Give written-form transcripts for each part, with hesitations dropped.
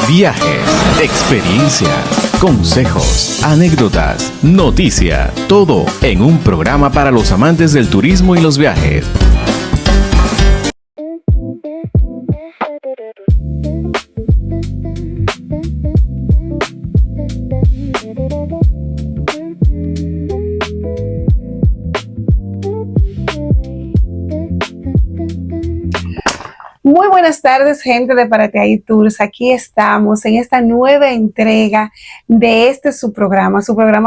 Viajes, experiencias, consejos, anécdotas, noticias, todo en un programa para los amantes del turismo y los viajes. Muy buenas tardes, gente de Paraty Tours. Aquí estamos en esta nueva entrega de su programa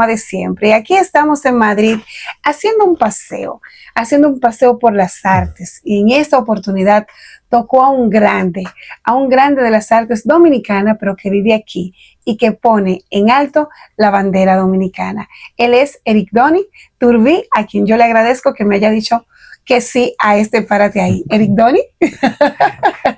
de siempre. Y aquí estamos en Madrid haciendo un paseo por las artes. Y en esta oportunidad tocó a un grande de las artes dominicana, pero que vive aquí y que pone en alto la bandera dominicana. Él es Eric Doni Turbí, a quien yo le agradezco que me haya dicho que sí a Paraty Ahí. Eric Doni.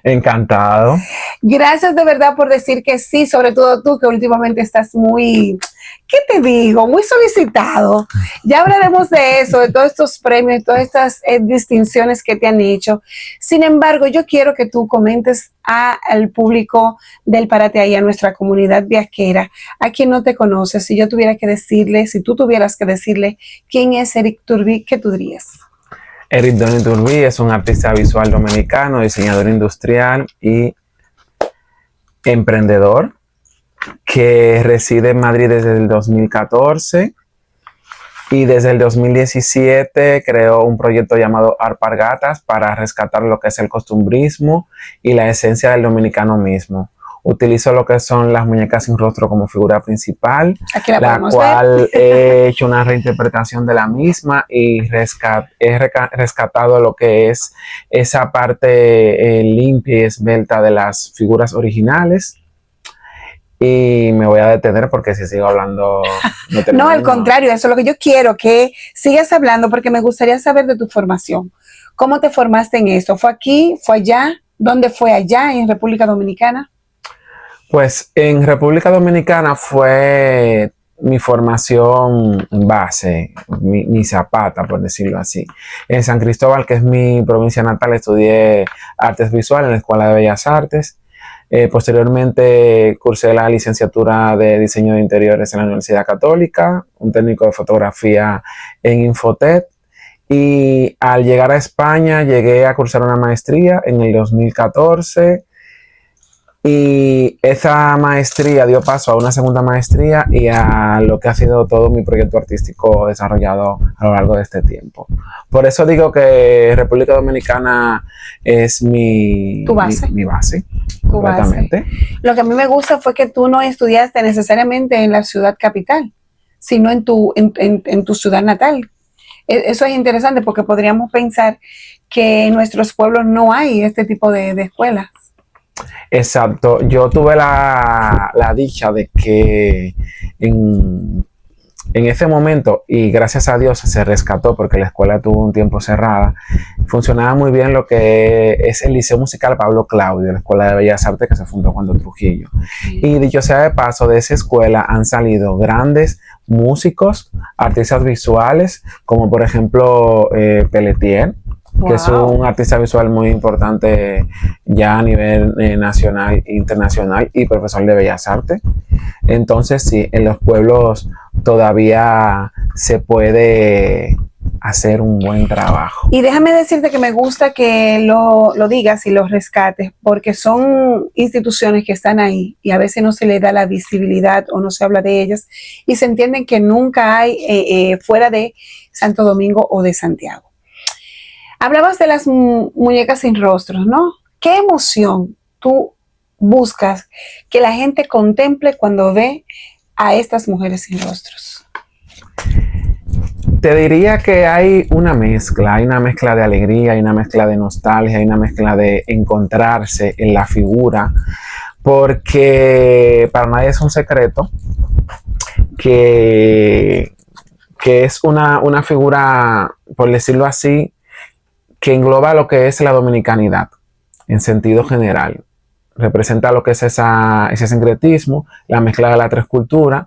Encantado. Gracias de verdad por decir que sí, sobre todo tú que últimamente estás muy, ¿qué te digo? Muy solicitado. Ya hablaremos de eso, de todos estos premios, todas estas distinciones que te han hecho. Sin embargo, yo quiero que tú comentes al público del Paraty Ahí, a nuestra comunidad viajera, a quien no te conoce, si tú tuvieras que decirle quién es Eric Turbí, ¿qué tú dirías? Eric Doni Turbí es un artista visual dominicano, diseñador industrial y emprendedor que reside en Madrid desde el 2014 y desde el 2017 creó un proyecto llamado Alpargatas para rescatar lo que es el costumbrismo y la esencia del dominicano mismo. Utilizo lo que son las muñecas sin rostro como figura principal, la cual he hecho una reinterpretación de la misma y he rescatado lo que es esa parte limpia y esbelta de las figuras originales. Y me voy a detener porque si sigo hablando... No, al contrario, eso es lo que yo quiero, que sigas hablando porque me gustaría saber de tu formación. ¿Cómo te formaste en esto? ¿Fue aquí? ¿Fue allá? ¿Dónde fue allá en República Dominicana? Pues en República Dominicana fue mi formación en base, mi zapata, por decirlo así. En San Cristóbal, que es mi provincia natal, estudié artes visuales en la Escuela de Bellas Artes. Posteriormente cursé la licenciatura de diseño de interiores en la Universidad Católica, un técnico de fotografía en Infotet. Y al llegar a España llegué a cursar una maestría en el 2014. Y esa maestría dio paso a una segunda maestría y a lo que ha sido todo mi proyecto artístico desarrollado a lo largo de este tiempo. Por eso digo que República Dominicana es mi base. Completamente. Lo que a mí me gusta fue que tú no estudiaste necesariamente en la ciudad capital, sino en tu ciudad natal. Eso es interesante porque podríamos pensar que en nuestros pueblos no hay este tipo de escuelas. Exacto, yo tuve la dicha de que en ese momento, y gracias a Dios se rescató porque la escuela tuvo un tiempo cerrada, funcionaba muy bien lo que es el Liceo Musical Pablo Claudio, la Escuela de Bellas Artes que se fundó cuando Trujillo. Y dicho sea de paso, de esa escuela han salido grandes músicos, artistas visuales, como por ejemplo Pelletier, que es un artista visual muy importante ya a nivel nacional e internacional y profesor de Bellas Artes. Entonces sí, en los pueblos todavía se puede hacer un buen trabajo. Y déjame decirte que me gusta que lo digas y lo rescates, porque son instituciones que están ahí y a veces no se le da la visibilidad o no se habla de ellas y se entienden que nunca hay fuera de Santo Domingo o de Santiago. Hablabas de las muñecas sin rostros, ¿no? ¿Qué emoción tú buscas que la gente contemple cuando ve a estas mujeres sin rostros? Te diría que hay una mezcla de alegría, hay una mezcla de nostalgia, hay una mezcla de encontrarse en la figura, porque para nadie es un secreto que es una figura, por decirlo así, que engloba lo que es la dominicanidad en sentido general. Representa lo que es ese sincretismo, la mezcla de las tres culturas,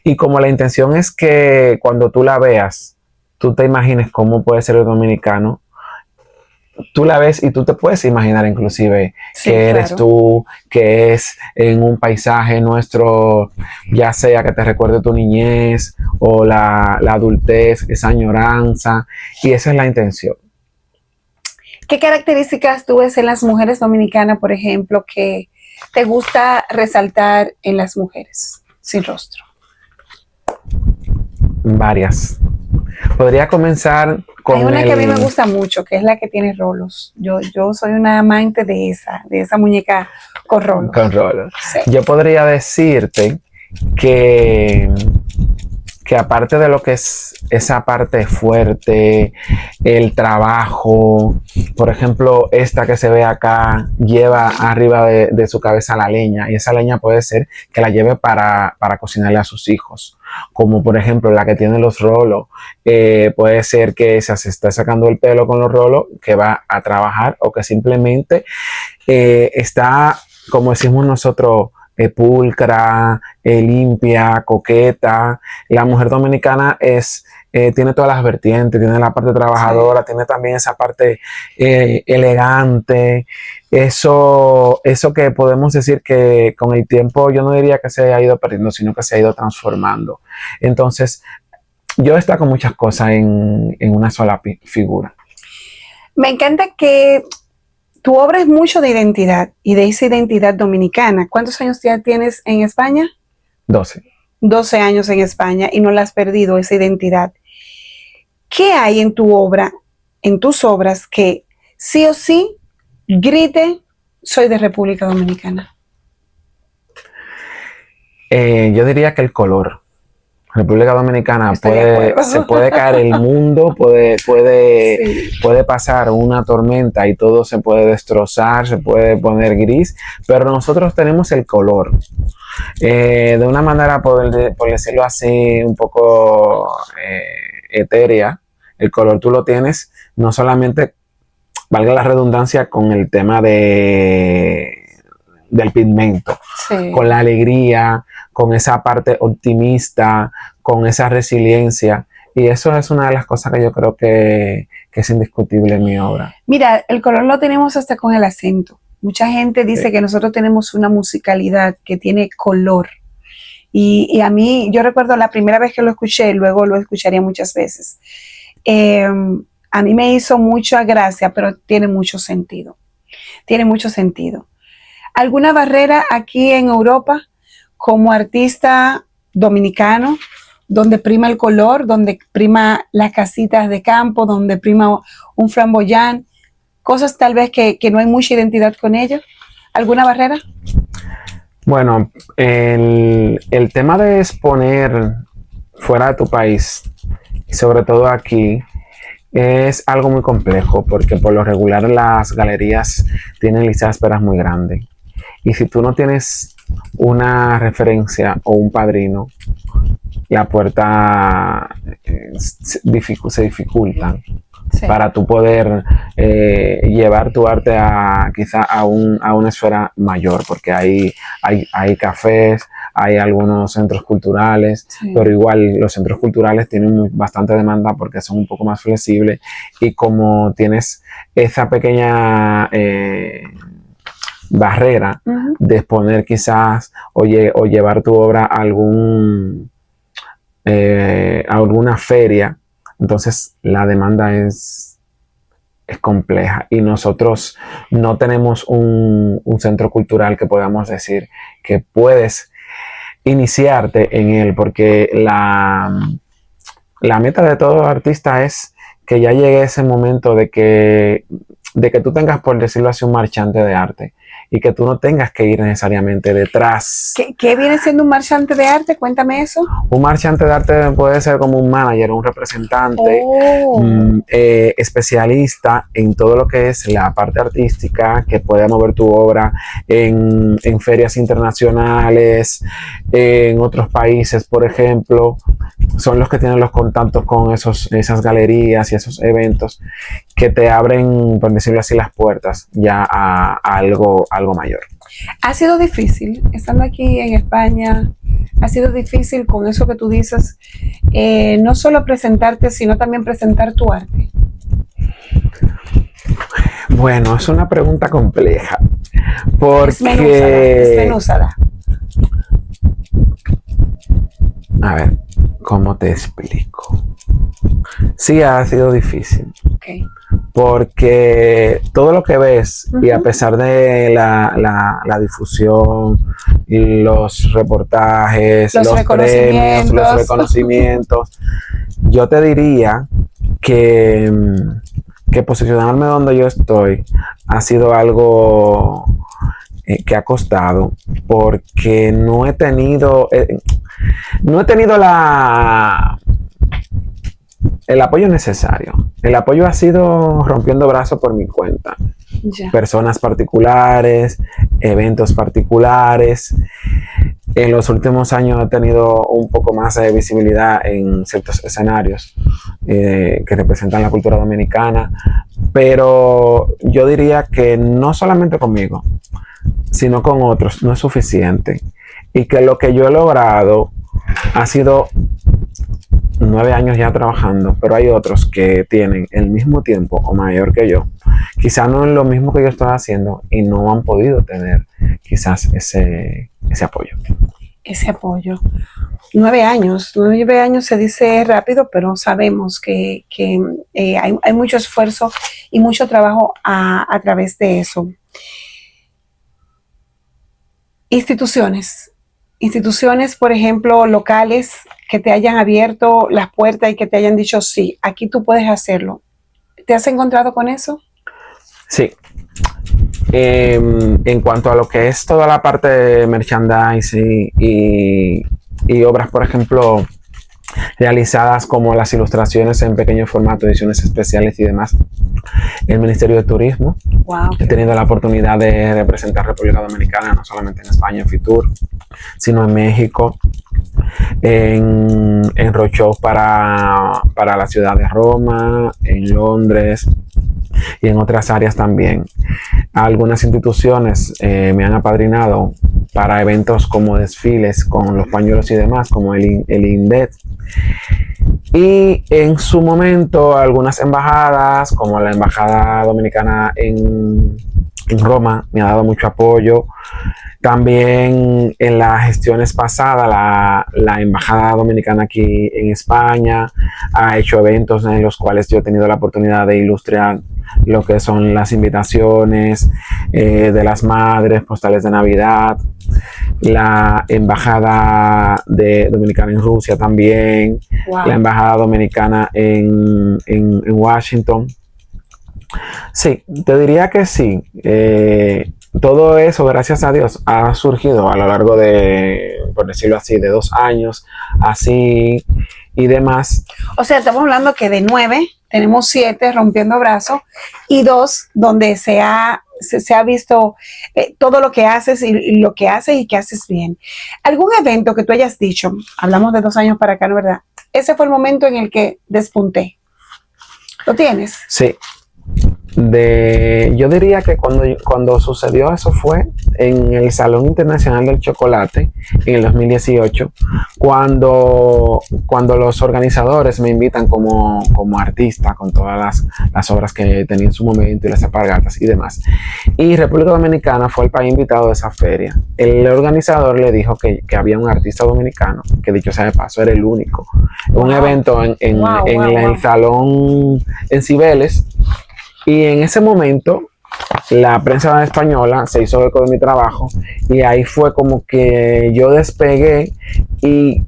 y como la intención es que cuando tú la veas, tú te imagines cómo puede ser el dominicano tú la ves y tú te puedes imaginar inclusive Sí, que eres claro. tú, que es en un paisaje nuestro, ya sea que te recuerde tu niñez o la adultez, esa añoranza, y esa es la intención. ¿Qué características tú ves en las mujeres dominicanas, por ejemplo, que te gusta resaltar en las mujeres sin rostro? Varias. Podría comenzar con Hay una que a mí me gusta mucho, que es la que tiene rolos. Yo soy una amante de esa muñeca con rolos. con rolos. Sí. Yo podría decirte que aparte de lo que es esa parte fuerte, el trabajo, por ejemplo, esta que se ve acá lleva arriba de su cabeza la leña, y esa leña puede ser que la lleve para cocinarle a sus hijos, como por ejemplo la que tiene los rolos, puede ser que se está sacando el pelo con los rolos, que va a trabajar, o que simplemente está, como decimos nosotros, pulcra, limpia, coqueta. La mujer dominicana tiene todas las vertientes, tiene la parte trabajadora, sí, tiene también esa parte elegante. Eso que podemos decir que con el tiempo yo no diría que se ha ido perdiendo, sino que se ha ido transformando. Entonces, yo destaco muchas cosas en una sola figura. Me encanta que tu obra es mucho de identidad y de esa identidad dominicana. ¿Cuántos años ya tienes en España? 12. 12 años en España y no la has perdido, esa identidad. ¿Qué hay en tu obra, en tus obras, que sí o sí grite, soy de República Dominicana? Yo diría que el color. República Dominicana se puede caer el mundo, puede pasar una tormenta y todo se puede destrozar, se puede poner gris, pero nosotros tenemos el color. De una manera, por decirlo así, un poco etérea, el color tú lo tienes, no solamente, valga la redundancia, con el tema del pigmento, sí, con la alegría, con esa parte optimista, con esa resiliencia. Y eso es una de las cosas que yo creo que es indiscutible en mi obra. Mira, el color lo tenemos hasta con el acento. Mucha gente dice que nosotros tenemos una musicalidad que tiene color. Y a mí, yo recuerdo la primera vez que lo escuché, luego lo escucharía muchas veces. A mí me hizo mucha gracia, pero tiene mucho sentido. Tiene mucho sentido. ¿Alguna barrera aquí en Europa como artista dominicano, donde prima el color, donde prima las casitas de campo, donde prima un flamboyán, cosas tal vez que no hay mucha identidad con ellos? ¿Alguna barrera? Bueno, el tema de exponer fuera de tu país, y sobre todo aquí, es algo muy complejo, porque por lo regular las galerías tienen listas de esperas muy grandes. Y si tú no tienes una referencia o un padrino, la puerta se dificultan, sí, para tú poder llevar tu arte quizá a una esfera mayor, porque hay cafés, hay algunos centros culturales, sí, pero igual los centros culturales tienen bastante demanda porque son un poco más flexibles, y como tienes esa pequeña barrera de exponer quizás o llevar tu obra a alguna feria, entonces la demanda es compleja, y nosotros no tenemos un centro cultural que podamos decir que puedes iniciarte en él, porque la meta de todo artista es que ya llegue ese momento de que tú tengas, por decirlo así, un marchante de arte, y que tú no tengas que ir necesariamente detrás. ¿Qué viene siendo un marchante de arte? Cuéntame eso. Un marchante de arte puede ser como un manager, un representante, especialista en todo lo que es la parte artística, que pueda mover tu obra en ferias internacionales, en otros países, por ejemplo. Son los que tienen los contactos con esas galerías y esos eventos que te abren, por decirlo así, las puertas ya a algo mayor. ¿Ha sido difícil, estando aquí en España, ha sido difícil con eso que tú dices, no solo presentarte, sino también presentar tu arte? Bueno, es una pregunta compleja. Desmenúzala. A ver, ¿cómo te explico? Sí, ha sido difícil. Okay. Porque todo lo que ves, y a pesar de la difusión, los reportajes, los premios, los reconocimientos, yo te diría que posicionarme donde yo estoy ha sido algo que ha costado, porque no he tenido el apoyo necesario. El apoyo ha sido rompiendo brazos por mi cuenta. Ya. Personas particulares, eventos particulares. En los últimos años he tenido un poco más de visibilidad en ciertos escenarios que representan la cultura dominicana, pero yo diría que no solamente conmigo, sino con otros, no es suficiente. Y que lo que yo he logrado ha sido 9 años ya trabajando, pero hay otros que tienen el mismo tiempo o mayor que yo. Quizás no es lo mismo que yo estoy haciendo y no han podido tener quizás ese apoyo. Ese apoyo. 9 años. 9 años se dice rápido, pero sabemos que hay mucho esfuerzo y mucho trabajo a través de eso. Instituciones, por ejemplo, locales que te hayan abierto las puertas y que te hayan dicho, sí, aquí tú puedes hacerlo. ¿Te has encontrado con eso? Sí. En cuanto a lo que es toda la parte de merchandising y obras, por ejemplo, realizadas como las ilustraciones en pequeño formato, ediciones especiales y demás, el Ministerio de Turismo. Wow. He tenido la oportunidad de representar República Dominicana, no solamente en España, en Fitur, sino en México, en roadshows para la ciudad de Roma, en Londres y en otras áreas también. Algunas instituciones me han apadrinado para eventos como desfiles con los pañuelos y demás, como el INDET. Y en su momento algunas embajadas, como la Embajada Dominicana en Roma, me ha dado mucho apoyo. También en las gestiones pasadas, la Embajada Dominicana aquí en España ha hecho eventos en los cuales yo he tenido la oportunidad de ilustrar lo que son las invitaciones de las madres, postales de Navidad. La Embajada Dominicana en Rusia también. Wow. La Embajada Dominicana en Washington. Sí, te diría que sí. Todo eso, gracias a Dios, ha surgido a lo largo de, por decirlo así, de 2 años, así y demás. O sea, estamos hablando que de 9, tenemos 7 rompiendo brazos y 2 donde se ha visto todo lo que haces y lo que haces y que haces bien. ¿Algún evento que tú hayas dicho, hablamos de 2 años para acá, ¿no es verdad? Ese fue el momento en el que despunté. ¿Lo tienes? Sí. Yo diría que cuando sucedió eso fue en el Salón Internacional del Chocolate en el 2018, cuando los organizadores me invitan como artista con todas las obras que tenía en su momento y las alpargatas y demás. Y República Dominicana fue el país invitado de esa feria. El organizador le dijo que había un artista dominicano, que dicho sea de paso era el único. Wow. Un evento en el Salón en Cibeles. Y en ese momento la prensa española se hizo eco de mi trabajo y ahí fue como que yo despegué, y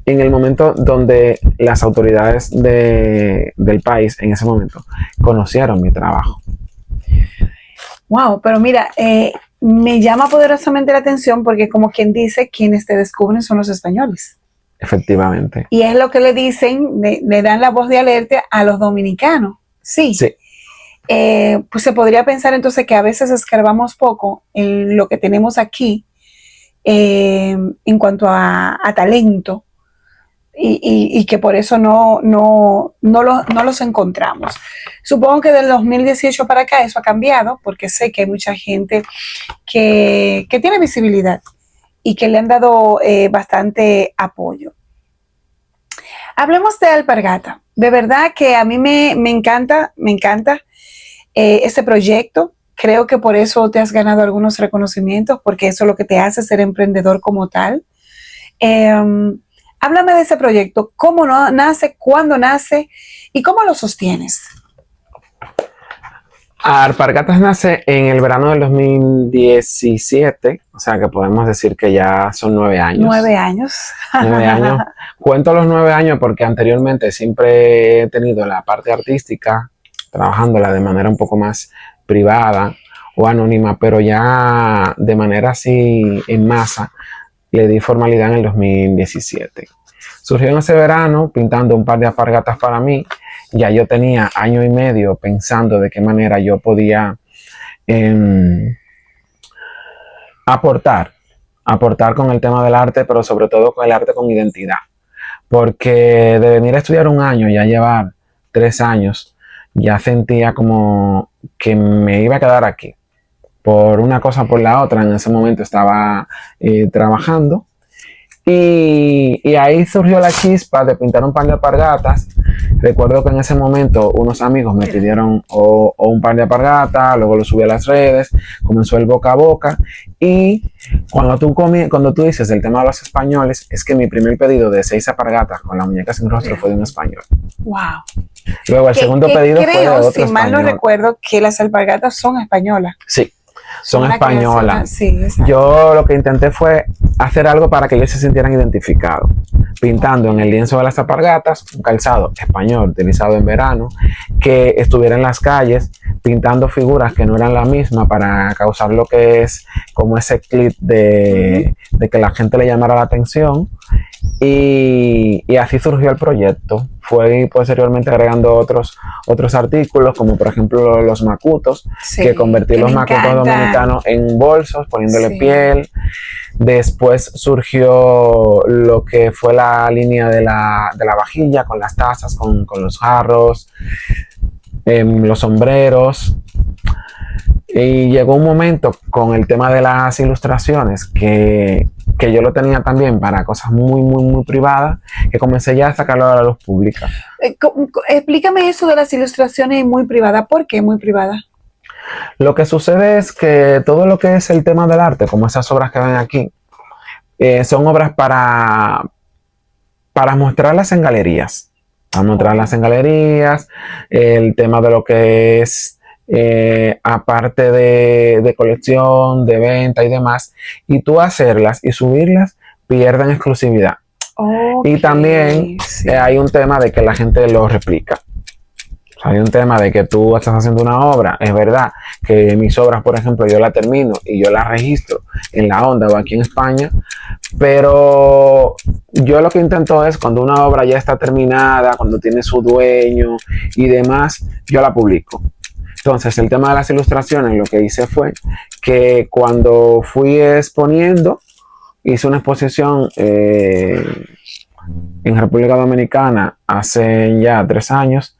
en el momento donde las autoridades del país en ese momento conocieron mi trabajo. Wow, pero mira, me llama poderosamente la atención porque como quien dice, quienes te descubren son los españoles. Efectivamente. Y es lo que le dicen, le dan la voz de alerta a los dominicanos. Sí. Sí. Pues se podría pensar entonces que a veces escarbamos poco en lo que tenemos aquí en cuanto a talento y que por eso no los encontramos. Supongo que del 2018 para acá eso ha cambiado, porque sé que hay mucha gente que tiene visibilidad y que le han dado bastante apoyo. Hablemos de alpargata. De verdad que a mí me encanta. ese proyecto. Creo que por eso te has ganado algunos reconocimientos, porque eso es lo que te hace ser emprendedor como tal. Háblame de ese proyecto, cómo nace, cuándo nace y cómo lo sostienes. Alpargatas nace en el verano del 2017, o sea que podemos decir que ya son 9 años. 9 años. 9 años. Cuento los 9 años porque anteriormente siempre he tenido la parte artística, trabajándola de manera un poco más privada o anónima, pero ya de manera así en masa le di formalidad en el 2017. Surgió en ese verano pintando un par de alpargatas para mí. Ya yo tenía año y medio pensando de qué manera yo podía aportar con el tema del arte, pero sobre todo con el arte con identidad. Porque de venir a estudiar un año, ya llevar 3 años, ya sentía como que me iba a quedar aquí. Por una cosa o por la otra, en ese momento estaba trabajando. Y ahí surgió la chispa de pintar un par de alpargatas. Recuerdo que en ese momento unos amigos me pidieron un par de alpargatas, luego lo subí a las redes, comenzó el boca a boca. Y cuando tú dices el tema de los españoles, es que mi primer pedido de 6 alpargatas con la muñeca sin rostro fue de un español. Wow. Luego el segundo pedido fue de otro español. Si mal no recuerdo, que las alpargatas son españolas. Sí. Son españolas. Sí, yo lo que intenté fue hacer algo para que ellos se sintieran identificados, pintando en el lienzo de las alpargatas un calzado español utilizado en verano, que estuviera en las calles pintando figuras que no eran la misma para causar lo que es como ese clip de que la gente le llamara la atención. Y así surgió el proyecto. Fue posteriormente agregando otros artículos, como por ejemplo los macutos, sí, que convertí los macutos dominicanos en bolsos, poniéndole piel. Después surgió lo que fue la línea de la vajilla, con las tazas, con los jarros, los sombreros. Y llegó un momento con el tema de las ilustraciones que yo lo tenía también para cosas muy, muy, muy privadas, que comencé ya a sacarlo a la luz pública. Explícame eso de las ilustraciones muy privadas. ¿Por qué muy privada? Lo que sucede es que todo lo que es el tema del arte, como esas obras que ven aquí, son obras para mostrarlas en galerías. Para mostrarlas en galerías, el tema de lo que es aparte de colección, de venta y demás, y tú hacerlas y subirlas pierden exclusividad. Okay, y también hay un tema de que la gente lo replica. O sea, hay un tema de que tú estás haciendo una obra. Es verdad que mis obras, por ejemplo, yo la termino y yo la registro en La Onda o aquí en España, pero yo lo que intento es, cuando una obra ya está terminada, cuando tiene su dueño y demás, yo la publico. Entonces, el tema de las ilustraciones, lo que hice fue que cuando fui exponiendo, hice una exposición en República Dominicana hace ya 3 años.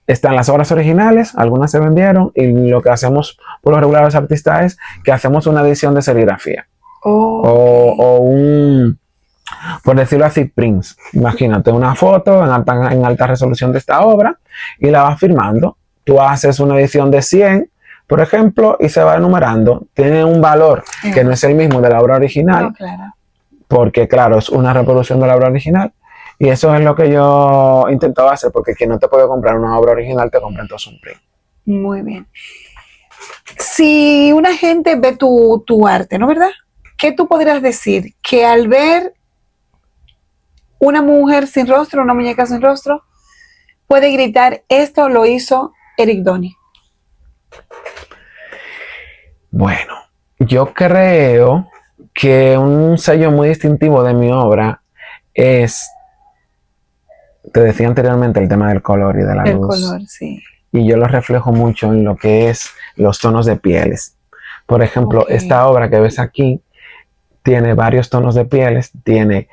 Están las obras originales, algunas se vendieron, y lo que hacemos por lo regular los artistas es que hacemos una edición de serigrafía. O un, por decirlo así, prints. Imagínate una foto en alta resolución de esta obra y la vas firmando. Tú haces una edición de 100, por ejemplo, y se va enumerando. Tiene un valor que no es el mismo de la obra original, no, claro, porque claro, es una reproducción de la obra original. Y eso es lo que yo intentaba hacer, porque quien no te puede comprar una obra original, te compra entonces un print. Muy bien. Si una gente ve tu arte, ¿no, verdad? ¿Qué tú podrías decir? Que al ver una mujer sin rostro, una muñeca sin rostro, puede gritar, esto lo hizo Eric Doni. Bueno, yo creo que un sello muy distintivo de mi obra es, te decía anteriormente, el tema del color y de la luz. El color, sí. Y yo lo reflejo mucho en lo que es los tonos de pieles. Por ejemplo, esta obra que ves aquí tiene varios tonos de pieles, tiene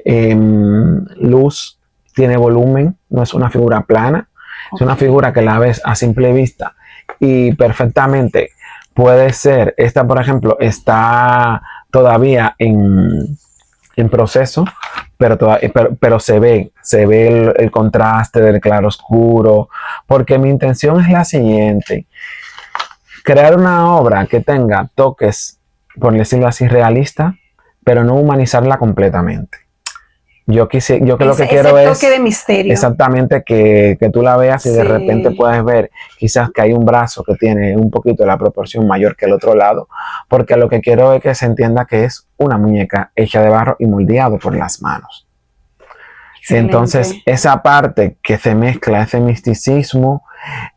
luz, tiene volumen, no es una figura plana. Es una figura que la ves a simple vista y perfectamente puede ser, esta por ejemplo está todavía en en proceso, pero se ve el contraste del claro oscuro, porque mi intención es la siguiente: crear una obra que tenga toques, por decirlo así, realistas, pero no humanizarla completamente. Yo que lo que quiero es toque de misterio. exactamente que tú la veas y de repente puedes ver quizás que hay un brazo que tiene un poquito de la proporción mayor que el otro lado, porque lo que quiero es que se entienda que es una muñeca hecha de barro y moldeado por las manos. Excelente. Entonces, esa parte que se mezcla, ese misticismo,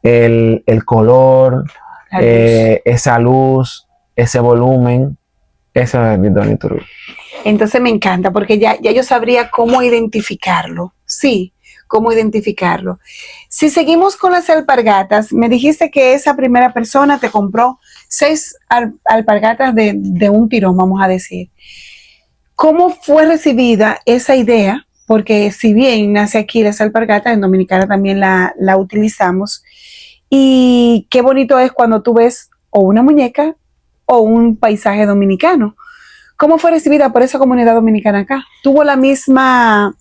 el color, esa luz, ese volumen, eso es Donny Turull. Entonces me encanta porque ya yo sabría cómo identificarlo. Sí, cómo identificarlo. Si seguimos con las alpargatas, me dijiste que esa primera persona te compró 6 alpargatas de un tirón, vamos a decir. ¿Cómo fue recibida esa idea? Porque si bien nace aquí las alpargatas, en Dominicana también la utilizamos. Y qué bonito es cuando tú ves o una muñeca o un paisaje dominicano. ¿Cómo fue recibida por esa comunidad dominicana acá? ¿Tuvo el mismo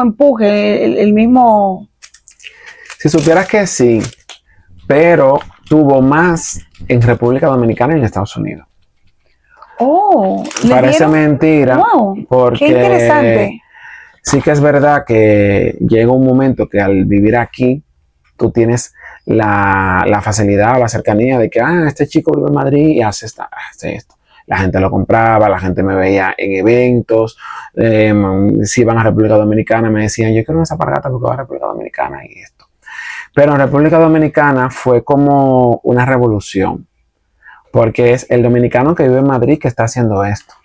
empuje, el mismo...? Si supieras que sí, pero tuvo más en República Dominicana y en Estados Unidos. Oh, parece mentira. Wow, porque qué interesante. Sí que es verdad que llega un momento que al vivir aquí, tú tienes la facilidad o la cercanía de que, este chico vive en Madrid y hace esto. La gente lo compraba, la gente me veía en eventos, si iban a República Dominicana me decían, yo quiero una alpargata porque voy a República Dominicana y esto. Pero en República Dominicana fue como una revolución, porque es el dominicano que vive en Madrid que está haciendo esto.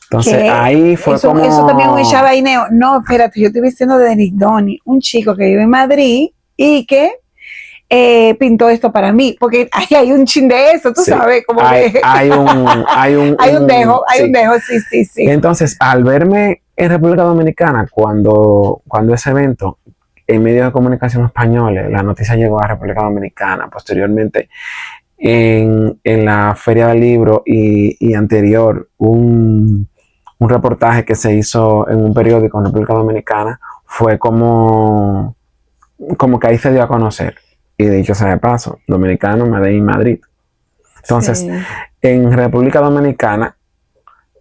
Entonces ahí fue eso también un chabaineo. No, espérate, yo estoy diciendo de Nick Donny, un chico que vive en Madrid y que pintó esto para mí, porque hay un chin de eso, tú sabes, como hay un dejo, sí. Entonces, al verme en República Dominicana, cuando ese evento, en medios de comunicación españoles, la noticia llegó a República Dominicana, posteriormente en la Feria del Libro y anterior, un reportaje que se hizo en un periódico en República Dominicana, fue como que ahí se dio a conocer. Y dicho sea de paso, dominicano, Madrid. Entonces, en República Dominicana,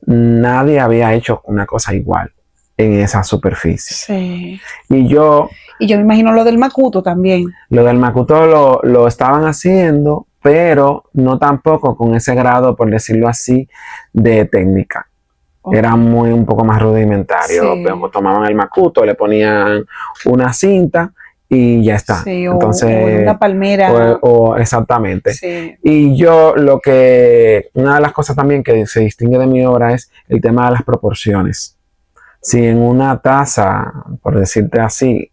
nadie había hecho una cosa igual en esa superficie. Sí. Y yo me imagino lo del Macuto también. Lo del Macuto lo estaban haciendo, pero no tampoco con ese grado, por decirlo así, de técnica. Era un poco más rudimentario. Tomaban el Macuto, le ponían una cinta y ya está. Sí, entonces, o una palmera. Exactamente. Sí. Y una de las cosas también que se distingue de mi obra es el tema de las proporciones. Si en una taza, por decirte así,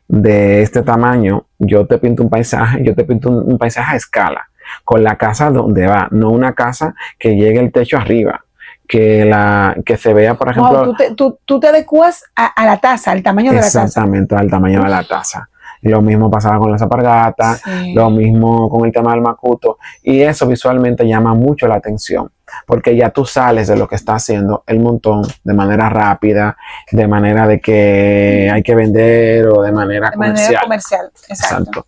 de este tamaño, yo te pinto un paisaje a escala, con la casa donde va, no una casa que llegue el techo arriba, que se vea, por ejemplo... Tú te adecuas a la taza, al tamaño de la taza. Exactamente, al tamaño de la taza. Lo mismo pasaba con las alpargatas, lo mismo con el tema del Macuto, y eso visualmente llama mucho la atención, porque ya tú sales de lo que está haciendo el montón de manera rápida, de manera de que hay que vender o de manera comercial. Exacto.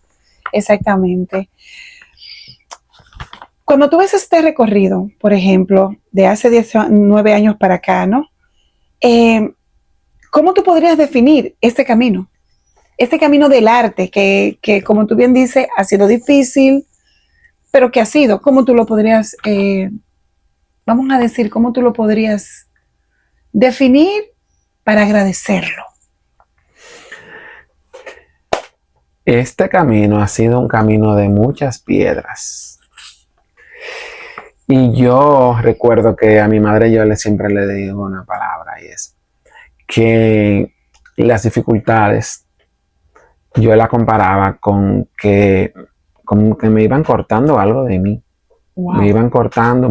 Exactamente. Cuando tú ves este recorrido, por ejemplo, de hace 19 años para acá, ¿no? ¿Cómo tú podrías definir este camino? Este camino del arte, que como tú bien dices, ha sido difícil, pero que ha sido, ¿cómo tú lo podrías, vamos a decir, cómo tú lo podrías definir para agradecerlo? Este camino ha sido un camino de muchas piedras. Y yo recuerdo que a mi madre yo siempre le digo una palabra, y es que las dificultades yo la comparaba con que me iban cortando algo de mí. Wow. Me iban cortando.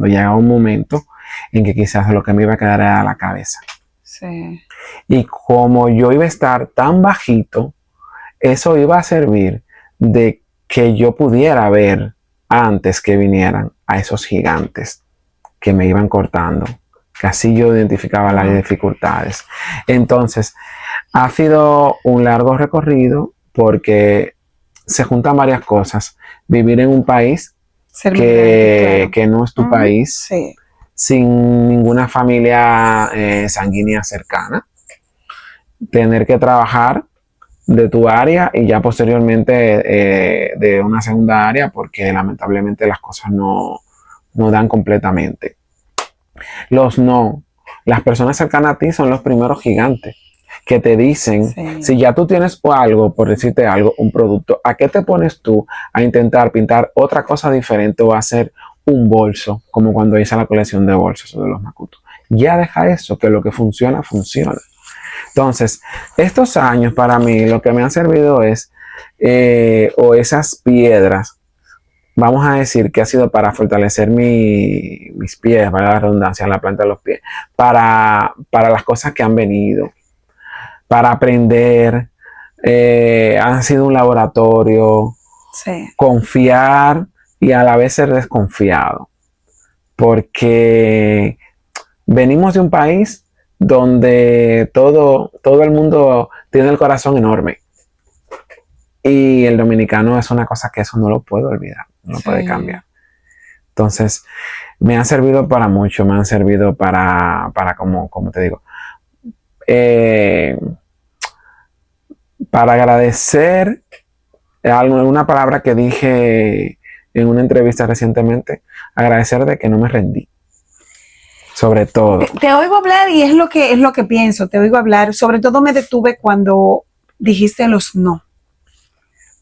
Llegaba un momento en que quizás lo que me iba a quedar era la cabeza. Sí. Y como yo iba a estar tan bajito, eso iba a servir de que yo pudiera ver antes que vinieran a esos gigantes que me iban cortando, Así yo identificaba las dificultades. Entonces, ha sido un largo recorrido porque se juntan varias cosas. Vivir en un país que no es tu país, sí, sin ninguna familia sanguínea cercana. Tener que trabajar de tu área y ya posteriormente de una segunda área porque lamentablemente las cosas no dan completamente. Las personas cercanas a ti son los primeros gigantes que te dicen, sí. Si ya tú tienes algo, por decirte algo, un producto, ¿a qué te pones tú a intentar pintar otra cosa diferente o hacer un bolso, como cuando hice la colección de bolsos o de los Makuto? Ya deja eso, que lo que funciona, funciona. Entonces, estos años para mí lo que me han servido es, o esas piedras, vamos a decir que ha sido para fortalecer mis pies, para la redundancia, en la planta de los pies, para las cosas que han venido, para aprender, han sido un laboratorio, Sí. confiar y a la vez ser desconfiado, porque venimos de un país donde todo el mundo tiene el corazón enorme. Y el dominicano es una cosa que eso no lo puedo olvidar, no lo puede cambiar. Entonces, me han servido para mucho, me han servido para como te digo, para agradecer una palabra que dije en una entrevista recientemente, agradecer de que no me rendí. Sobre todo. Te oigo hablar y es lo que pienso, te oigo hablar. Sobre todo me detuve cuando dijiste los no.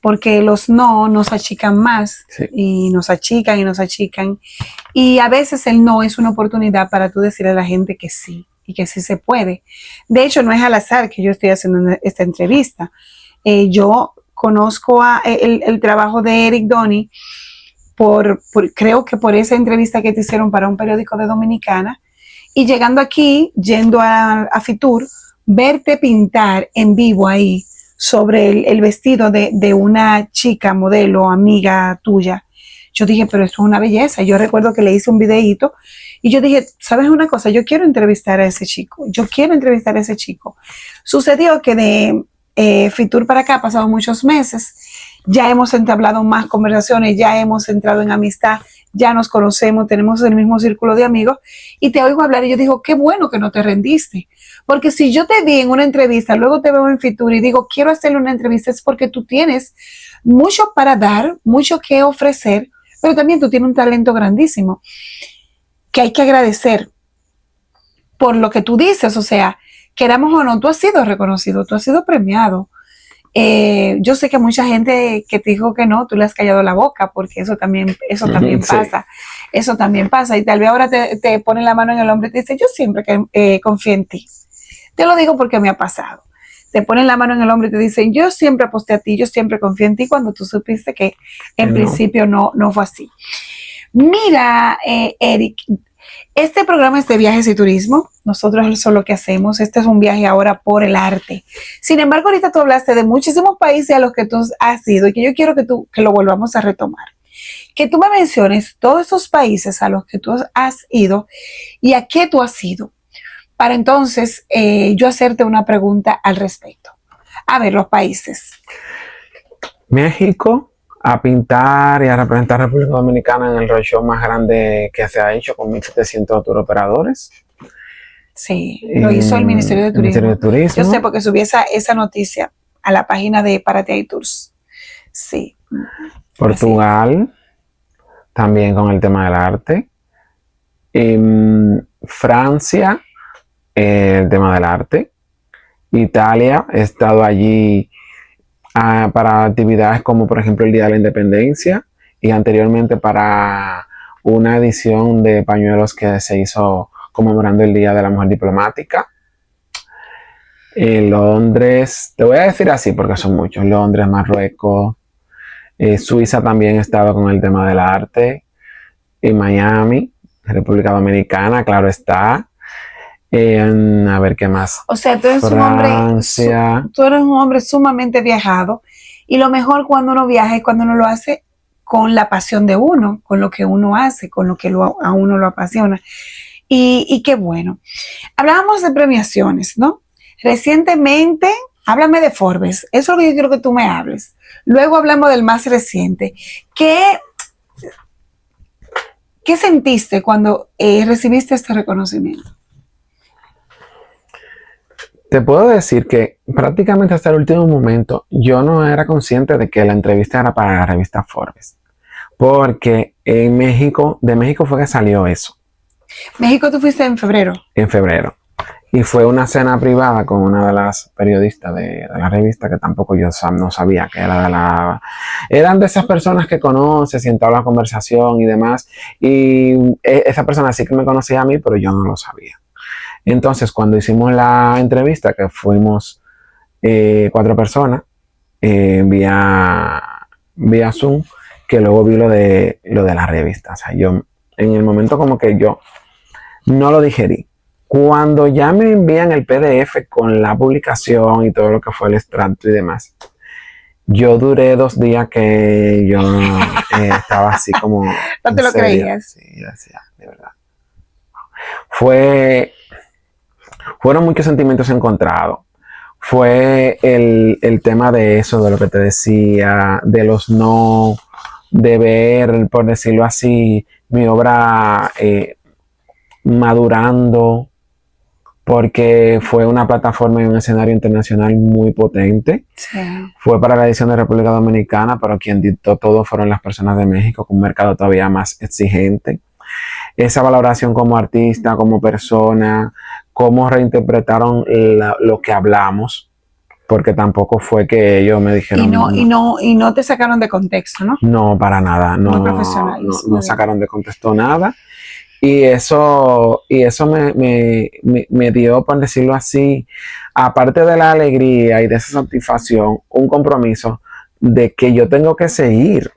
Porque los no nos achican más, sí. Y nos achican y nos achican. Y a veces el no es una oportunidad para tú decirle a la gente que sí y que sí se puede. De hecho, no es al azar que yo estoy haciendo esta entrevista. Yo conozco el trabajo de Eric Donny creo que por esa entrevista que te hicieron para un periódico de Dominicana. Y llegando aquí, yendo a Fitur, verte pintar en vivo ahí sobre el vestido de una chica, modelo, amiga tuya. Yo dije, pero esto es una belleza. Yo recuerdo que le hice un videíto y yo dije, ¿sabes una cosa? Yo quiero entrevistar a ese chico. Sucedió que de Fitur para acá, pasado muchos meses, ya hemos entablado más conversaciones, ya hemos entrado en amistad, ya nos conocemos, tenemos el mismo círculo de amigos y te oigo hablar y yo digo, qué bueno que no te rendiste. Porque si yo te vi en una entrevista, luego te veo en Fitur y digo, quiero hacerle una entrevista, es porque tú tienes mucho para dar, mucho que ofrecer, pero también tú tienes un talento grandísimo que hay que agradecer por lo que tú dices. O sea, queramos o no, tú has sido reconocido, tú has sido premiado. Yo sé que mucha gente que te dijo que no, tú le has callado la boca, porque eso también pasa. Sí. Eso también pasa. Y tal vez ahora te ponen la mano en el hombro y te dicen, yo siempre confío en ti. Te lo digo porque me ha pasado. Te ponen la mano en el hombro y te dicen, yo siempre aposté a ti, yo siempre confié en ti, cuando tú supiste que en principio no fue así. Mira, Eric, este programa es de viajes y turismo. Nosotros eso es lo que hacemos. Este es un viaje ahora por el arte. Sin embargo, ahorita tú hablaste de muchísimos países a los que tú has ido y que yo quiero que lo volvamos a retomar. Que tú me menciones todos esos países a los que tú has ido y a qué tú has ido. Para entonces yo hacerte una pregunta al respecto. A ver, los países. México, a pintar y a representar a República Dominicana en el roadshow más grande que se ha hecho con 1,700 tour operadores. Sí, lo hizo el Ministerio de Turismo. Yo sé porque subí esa noticia a la página de Párate Ahí Tours. Sí. Portugal, también con el tema del arte. Francia, el tema del arte. Italia, he estado allí para actividades como por ejemplo el Día de la Independencia y anteriormente para una edición de pañuelos que se hizo conmemorando el Día de la Mujer Diplomática. Londres, te voy a decir así porque son muchos: Londres, Marruecos, Suiza también he estado con el tema del arte, en Miami, República Dominicana, claro está. A ver qué más. O sea, tú eres un hombre sumamente viajado, y lo mejor cuando uno viaja es cuando uno lo hace con la pasión de uno, con lo que uno hace, con lo que a uno lo apasiona. y qué bueno. Hablábamos de premiaciones, ¿no? Recientemente, háblame de Forbes, eso es lo que yo quiero que tú me hables. Luego hablamos del más reciente. ¿Qué sentiste cuando recibiste este reconocimiento? Te puedo decir que prácticamente hasta el último momento yo no era consciente de que la entrevista era para la revista Forbes. Porque en México, de México fue que salió eso. México, tú fuiste en febrero. En febrero. Y fue una cena privada con una de las periodistas de la revista que tampoco yo no sabía que era de la... Eran de esas personas que conoces y entablan conversación y demás. Y esa persona sí que me conocía a mí, pero yo no lo sabía. Entonces, cuando hicimos la entrevista, que fuimos 4 personas vía Zoom, que luego vi lo de la revista. O sea, yo en el momento como que yo no lo digerí. Cuando ya me envían el PDF con la publicación y todo lo que fue el extracto y demás, yo duré 2 días que yo estaba así como... ¿No te lo creías? Sí, yo decía, de verdad. Fueron muchos sentimientos encontrados. Fue el tema de eso, de lo que te decía, de los no, de ver, por decirlo así, mi obra madurando, porque fue una plataforma y un escenario internacional muy potente. Sí. Fue para la edición de República Dominicana, pero quien dictó todo fueron las personas de México, con un mercado todavía más exigente. Esa valoración como artista, como persona, cómo reinterpretaron lo que hablamos, porque tampoco fue que ellos me dijeron... Y no te sacaron de contexto, ¿no? No, para nada. Muy No, profesionales. no sacaron de contexto nada. Y eso me dio, por decirlo así, aparte de la alegría y de esa satisfacción, un compromiso de que yo tengo que seguir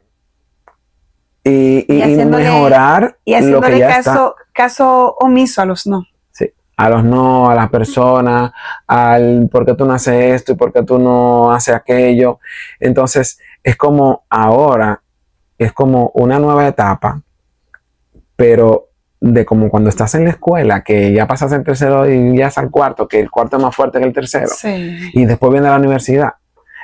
y mejorar y lo que ya caso omiso a los no. Sí, a los no, a las personas, al por qué tú no haces esto y por qué tú no haces aquello. Entonces, es como ahora, es como una nueva etapa, pero de como cuando estás en la escuela, que ya pasas el tercero y ya es al cuarto, que el cuarto es más fuerte que el tercero. Sí. Y después viene la universidad.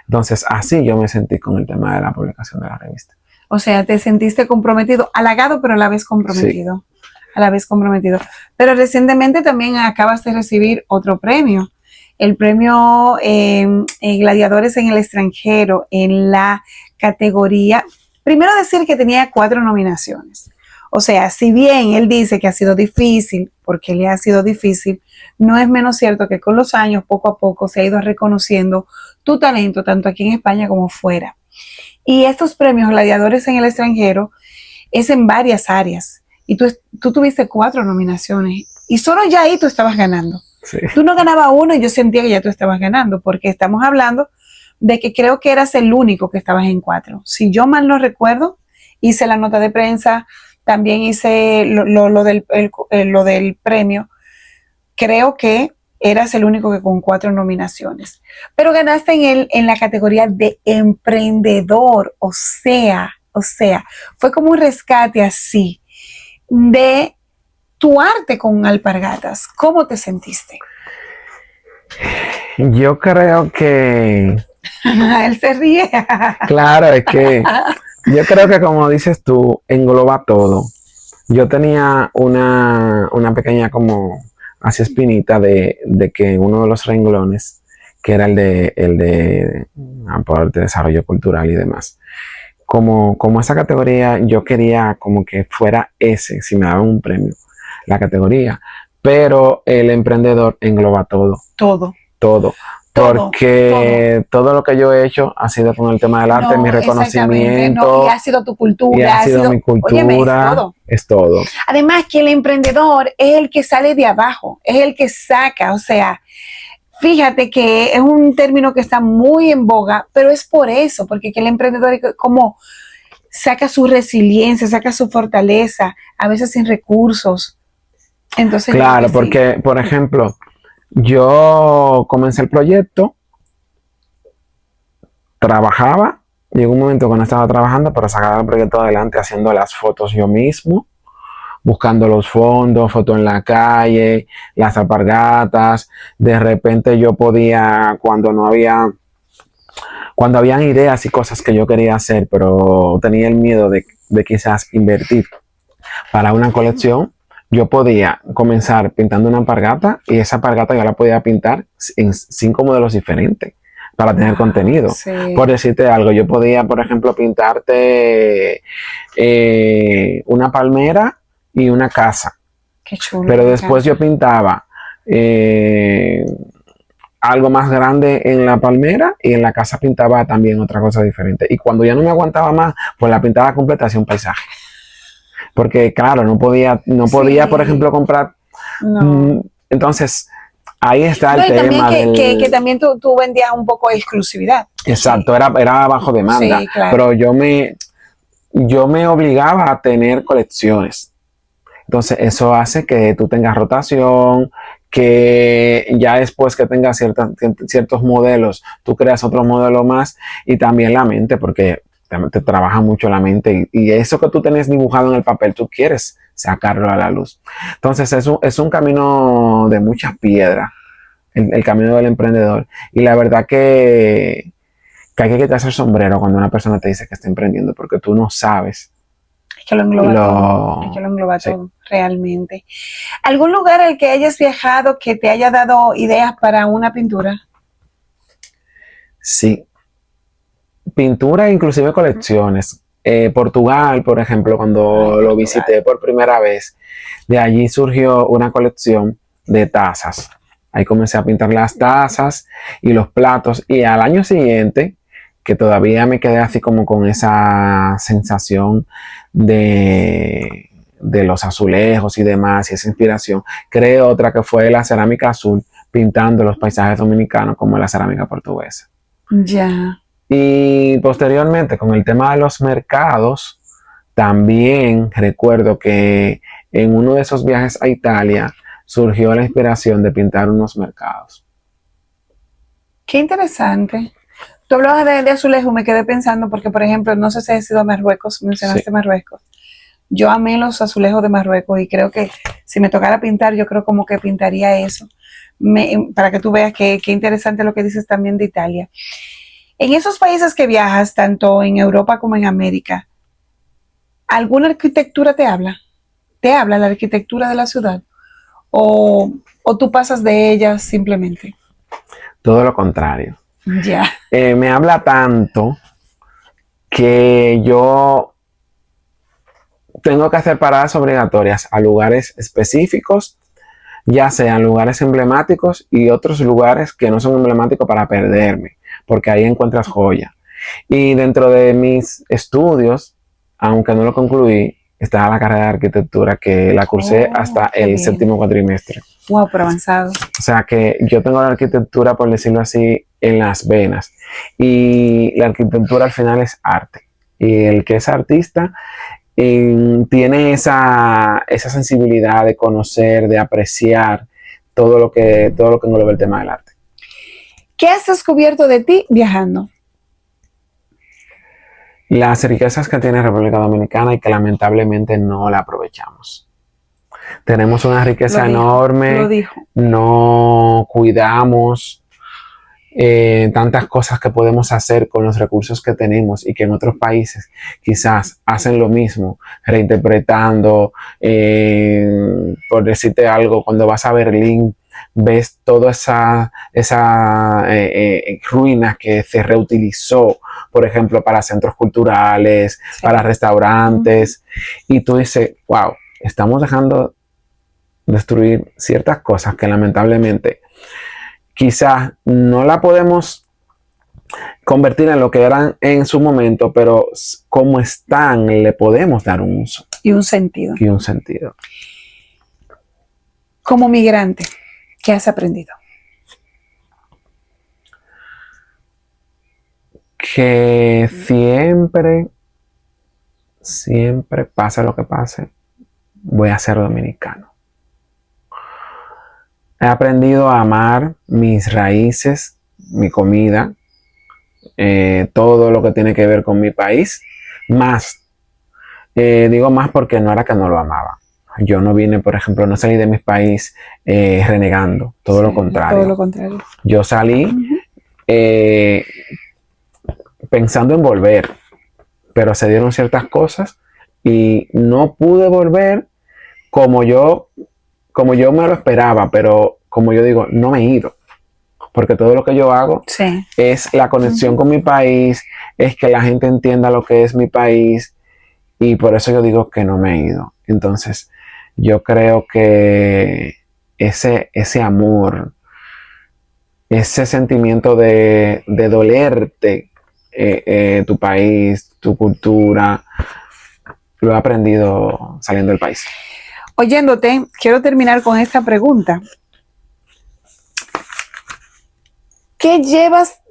Entonces, así yo me sentí con el tema de la publicación de la revista. O sea, te sentiste comprometido, halagado, pero a la vez comprometido. Sí. A la vez comprometido. Pero recientemente también acabas de recibir otro premio. El premio Gladiadores en el extranjero en la categoría... Primero decir que tenía 4 nominaciones. O sea, si bien él dice que ha sido difícil, porque le ha sido difícil, no es menos cierto que con los años, poco a poco, se ha ido reconociendo tu talento, tanto aquí en España como fuera. Y estos premios Gladiadores en el extranjero es en varias áreas. Y tú tuviste 4 nominaciones. Y solo ya ahí tú estabas ganando. Sí. Tú no ganabas uno y yo sentía que ya tú estabas ganando, porque estamos hablando de que creo que eras el único que estabas en 4. Si yo mal no recuerdo, hice la nota de prensa, también hice lo del premio. Creo que eras el único que con 4 nominaciones. Pero ganaste en la categoría de emprendedor. O sea, fue como un rescate así de tu arte con alpargatas. ¿Cómo te sentiste? Yo creo que... Él se ríe. Claro, es que yo creo que como dices tú, engloba todo. Yo tenía una pequeña como así espinita de que uno de los renglones, que era el de aporte, desarrollo cultural y demás, como esa categoría yo quería como que fuera ese, si me daban un premio, la categoría, pero el emprendedor engloba todo. Porque todo lo que yo he hecho ha sido con el tema del arte, mi reconocimiento. Y ha sido tu cultura. Y ha sido mi cultura. Óyeme, es todo. Además que el emprendedor es el que sale de abajo, es el que saca, o sea, fíjate que es un término que está muy en boga, pero es por eso, porque el emprendedor como saca su resiliencia, saca su fortaleza, a veces sin recursos. Entonces, claro, porque, por ejemplo, yo comencé el proyecto, trabajaba, llegó un momento que no estaba trabajando, pero sacaba el proyecto adelante haciendo las fotos yo mismo, buscando los fondos, fotos en la calle, las alpargatas. De repente yo podía, cuando habían ideas y cosas que yo quería hacer, pero tenía el miedo de quizás invertir para una colección, yo podía comenzar pintando una alpargata y esa alpargata yo la podía pintar en 5 modelos diferentes para tener contenido. Sí. Por decirte algo, yo podía, por ejemplo, pintarte una palmera y una casa. Qué chulo. Pero después yo pintaba algo más grande en la palmera y en la casa pintaba también otra cosa diferente. Y cuando ya no me aguantaba más, pues la pintaba completa hacia un paisaje. Porque claro, no podía, por ejemplo, comprar. No. Entonces, ahí está el No, y tema también que también tú vendías un poco de exclusividad. Exacto, Sí. era bajo demanda. Sí, claro. Pero yo me obligaba a tener colecciones. Entonces, eso hace que tú tengas rotación, que ya después que tengas ciertos modelos, tú creas otro modelo más, y también la mente, porque te trabaja mucho la mente, y eso que tú tenés dibujado en el papel, tú quieres sacarlo a la luz. Entonces, es un camino de muchas piedras, el camino del emprendedor. Y la verdad que hay que quitarse el sombrero cuando una persona te dice que está emprendiendo, porque tú no sabes. Es que lo engloba todo. Es que lo engloba todo, realmente. ¿Algún lugar al que hayas viajado que te haya dado ideas para una pintura? Sí. Pintura, inclusive colecciones. Portugal, por ejemplo, cuando lo visité por primera vez, de allí surgió una colección de tazas. Ahí comencé a pintar las tazas y los platos, y al año siguiente, que todavía me quedé así como con esa sensación de los azulejos y demás, y esa inspiración, creé otra que fue la cerámica azul, pintando los paisajes dominicanos como la cerámica portuguesa. Ya. Y posteriormente, con el tema de los mercados, también recuerdo que en uno de esos viajes a Italia surgió la inspiración de pintar unos mercados. Qué interesante. Tú hablabas de azulejo, me quedé pensando porque, por ejemplo, no sé si has ido a Marruecos, mencionaste Sí. Marruecos. Yo amé los azulejos de Marruecos y creo que si me tocara pintar, yo creo como que pintaría eso. Para que tú veas qué interesante lo que dices también de Italia. En esos países que viajas, tanto en Europa como en América, ¿alguna arquitectura te habla? ¿Te habla la arquitectura de la ciudad? ¿O tú pasas de ella simplemente? Todo lo contrario. Ya. Me habla tanto que yo tengo que hacer paradas obligatorias a lugares específicos, ya sean lugares emblemáticos y otros lugares que no son emblemáticos para perderme, porque ahí encuentras joya. Y dentro de mis estudios, aunque no lo concluí, está la carrera de arquitectura, que la cursé hasta el séptimo cuatrimestre. Wow, pero avanzado. O sea que yo tengo la arquitectura, por decirlo así, en las venas. Y la arquitectura al final es arte. Y el que es artista tiene esa sensibilidad de conocer, de apreciar todo lo que engloba el tema del arte. ¿Qué has descubierto de ti viajando? Las riquezas que tiene República Dominicana y que lamentablemente no la aprovechamos. Tenemos una riqueza enorme, no cuidamos tantas cosas que podemos hacer con los recursos que tenemos y que en otros países quizás hacen lo mismo, reinterpretando, por decirte algo, cuando vas a Berlín, ves toda esa ruina que se reutilizó, por ejemplo, para centros culturales, sí, para restaurantes, y tú dices, wow, estamos dejando destruir ciertas cosas que lamentablemente quizás no la podemos convertir en lo que eran en su momento, pero como están, le podemos dar un uso. Y un sentido. Y un sentido. Como migrante, ¿qué has aprendido? Que siempre, pase lo que pase, voy a ser dominicano. He aprendido a amar mis raíces, mi comida, todo lo que tiene que ver con mi país, más. Digo más porque no era que no lo amaba. Yo no vine, por ejemplo, no salí de mi país renegando, todo lo contrario. Todo lo contrario. Yo salí pensando en volver, pero se dieron ciertas cosas y no pude volver como yo me lo esperaba, pero como yo digo, no me he ido. Porque todo lo que yo hago es la conexión con mi país, es que la gente entienda lo que es mi país, y por eso yo digo que no me he ido. Entonces, yo creo que ese amor, ese sentimiento de dolerte tu país, tu cultura, lo he aprendido saliendo del país. Oyéndote, quiero terminar con esta pregunta. ¿Qué llevas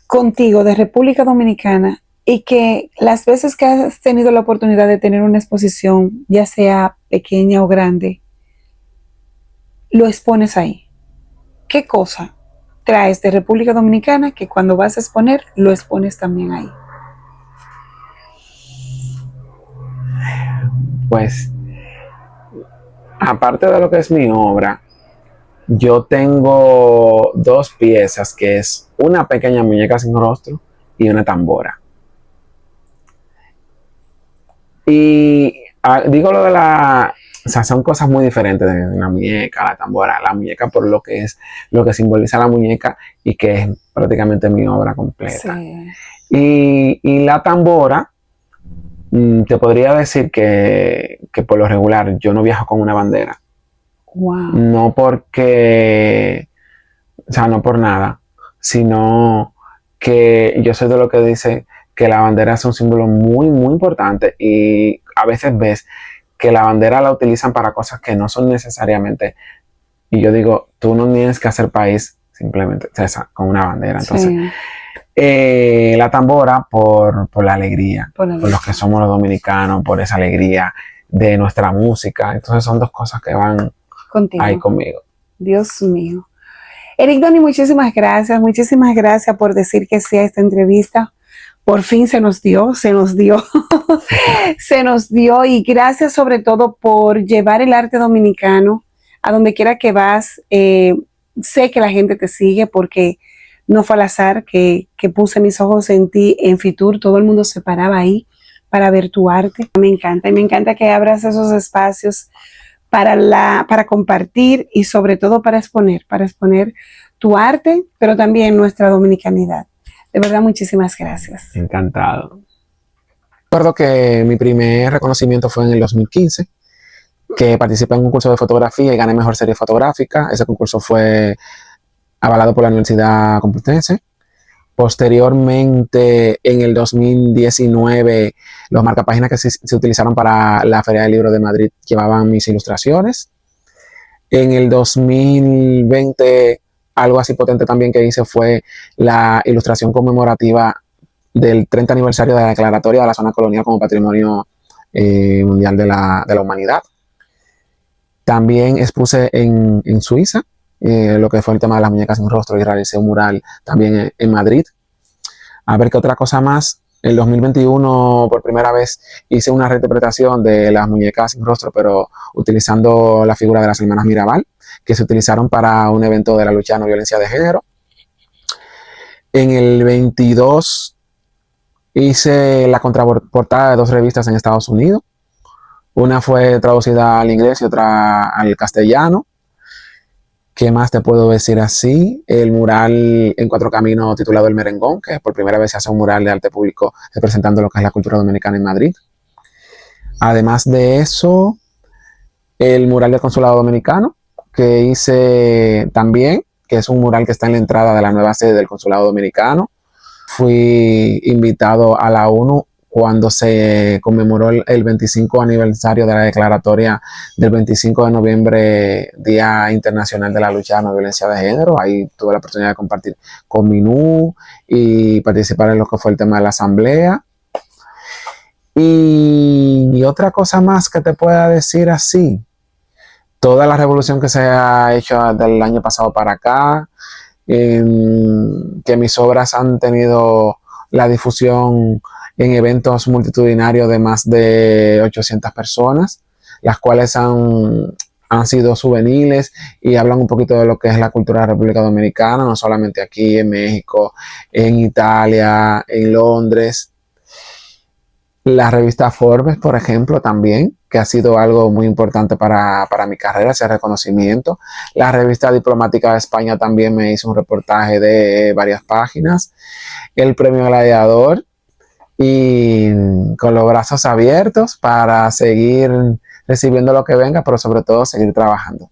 contigo de República Dominicana y que las veces que has tenido la oportunidad de tener una exposición, ya sea pequeña o grande, lo expones ahí? ¿Qué cosa traes de República Dominicana que cuando vas a exponer, lo expones también ahí? Pues, aparte de lo que es mi obra, yo tengo 2 piezas, que es una pequeña muñeca sin rostro y una tambora. Y digo lo de o sea, son cosas muy diferentes de la muñeca, la tambora. La muñeca por lo que es, lo que simboliza la muñeca y que es prácticamente mi obra completa. Sí. Y la tambora, te podría decir que por lo regular yo no viajo con una bandera. Wow. No porque, o sea, no por nada, sino que yo soy de lo que dice que la bandera es un símbolo muy, muy importante, y a veces ves que la bandera la utilizan para cosas que no son necesariamente, y yo digo, tú no tienes que hacer país simplemente, o sea, con una bandera. Entonces, la tambora por la alegría, por los que somos los dominicanos, por esa alegría de nuestra música. Entonces son 2 cosas que van Contigo. ahí conmigo. Dios mío. Eric Donny, muchísimas gracias por decir que sí a esta entrevista. Por fin se nos dio, se nos dio, y gracias sobre todo por llevar el arte dominicano a donde quiera que vas. Sé que la gente te sigue porque no fue al azar que puse mis ojos en ti, en Fitur, todo el mundo se paraba ahí para ver tu arte. Me encanta, y me encanta que abras esos espacios para compartir y sobre todo para exponer tu arte, pero también nuestra dominicanidad. De verdad, muchísimas gracias. Encantado. Recuerdo que mi primer reconocimiento fue en el 2015, que participé en un concurso de fotografía y gané mejor serie fotográfica. Ese concurso fue avalado por la Universidad Complutense. Posteriormente, en el 2019, los marcapáginas que se utilizaron para la Feria del Libro de Madrid llevaban mis ilustraciones. En el 2020, algo así potente también que hice fue la ilustración conmemorativa del 30 aniversario de la declaratoria de la zona colonial como Patrimonio Mundial de la Humanidad. También expuse en Suiza lo que fue el tema de las muñecas sin rostro, y realicé un mural también en Madrid. A ver qué otra cosa más. En el 2021, por primera vez, hice una reinterpretación de las muñecas sin rostro, pero utilizando la figura de las hermanas Mirabal, que se utilizaron para un evento de la lucha de no violencia de género. En el 22 hice la contraportada de 2 revistas en Estados Unidos. Una fue traducida al inglés y otra al castellano. ¿Qué más te puedo decir así? El mural en 4 Caminos titulado El Merengón, que por primera vez se hace un mural de arte público representando lo que es la cultura dominicana en Madrid. Además de eso, el mural del Consulado Dominicano, que hice también, que es un mural que está en la entrada de la nueva sede del Consulado Dominicano. Fui invitado a la ONU cuando se conmemoró el 25 aniversario de la declaratoria del 25 de noviembre, Día Internacional de la Lucha de no violencia de género. Ahí tuve la oportunidad de compartir con MINU y participar en lo que fue el tema de la asamblea. Y otra cosa más que te pueda decir así, toda la revolución que se ha hecho del año pasado para acá, que mis obras han tenido la difusión en eventos multitudinarios de más de 800 personas las cuales han sido juveniles y hablan un poquito de lo que es la cultura de la República Dominicana, no solamente aquí en México, en Italia, en Londres. La revista Forbes, por ejemplo, también, que ha sido algo muy importante para mi carrera, ese reconocimiento. La revista Diplomática de España también me hizo un reportaje de varias páginas. El Premio Gladiador, y con los brazos abiertos para seguir recibiendo lo que venga, pero sobre todo seguir trabajando.